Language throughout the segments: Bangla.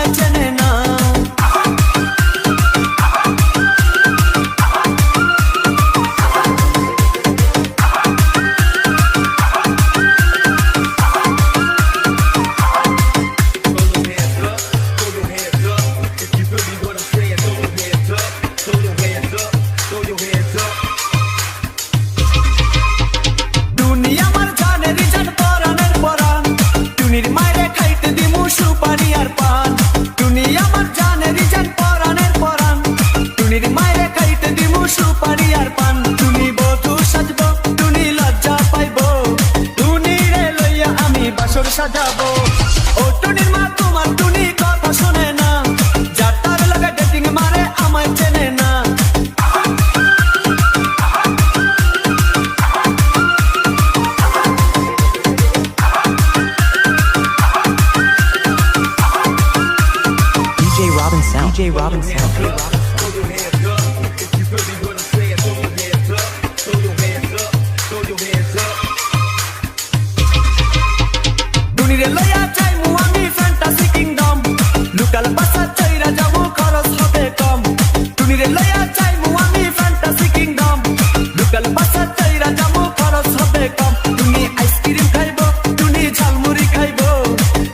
আমায় চেনে না। সাজাবো ও টুনির মা তোমার টুনি কথা শোনে না, যার তার লাগা ডেটিং মারে আমায় চেনে না। DJ Robin Sound. DJ Robin Sound. টুনিরে লইয়া যাইমু আমি ফ্যান্টাসি কিংডম, লোকাল বাসা চাইরা যাবো খরচ হবে কম। টুনিরে লইয়া যাইমু আমি ফ্যান্টাসি কিংডম, লোকাল বাসা চাইরা যাবো খরচ হবে কম। টুনি আইসক্রিম খাইবো, টুনি ঝালমুড়ি খাইবো,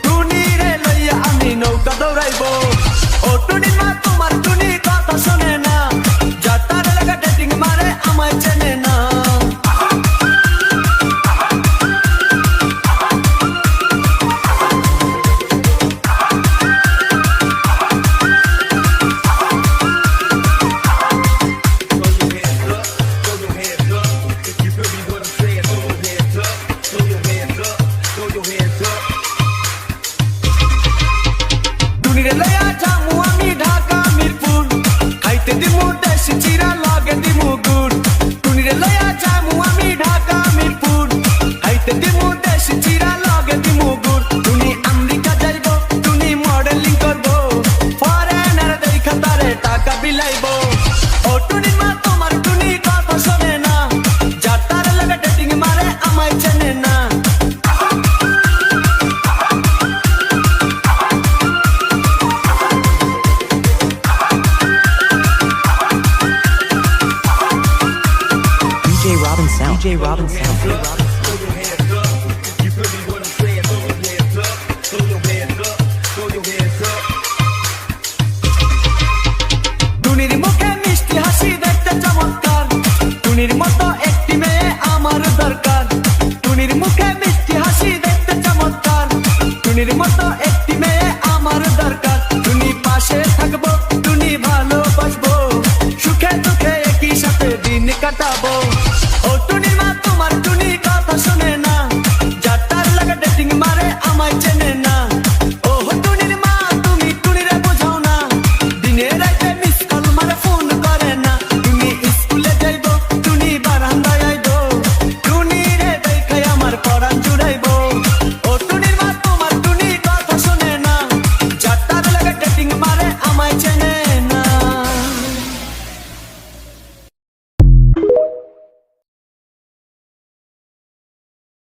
টুনিরে লইয়া আমি নৌকা দৌড়াইবো। ও টুনির মা তোমার টুনি কথা শোনে না, যার তার লাগা ডেটিং মারে আমায় চেনে না। টুনিরে লইয়া যামু আমি ঢাকা মিরপুর, খাইতে দিমু দেশি চিরা লগে দিমু গুড়। টুনিরে লইয়া যামু আমি ঢাকা মিরপুর, খাইতে দিমু দেশি চিরা লগে দিমু গুড়। টুনি আমেরিকা যাইবো, টুনি মডেলিং করবো, ফরেনার দেখা তারে টাকা বিলাইবো। ও টুনির মা তোমার টুনি কথা শোনে না, যার তার লাগা ডেটিং মারে আমায় চেনে না। DJ Robin Sound. DJ Robin Sound. টুনির মুখে মিষ্টি হাসি দেখতে চমৎকার, টুনির মতো একটি মেয়ে আমার দরকার। টুনির মুখে মিষ্টি হাসি দেখতে চমৎকার, টুনির মতো একটি মেয়ে আমার দরকার। টুনি পাশে থাকবে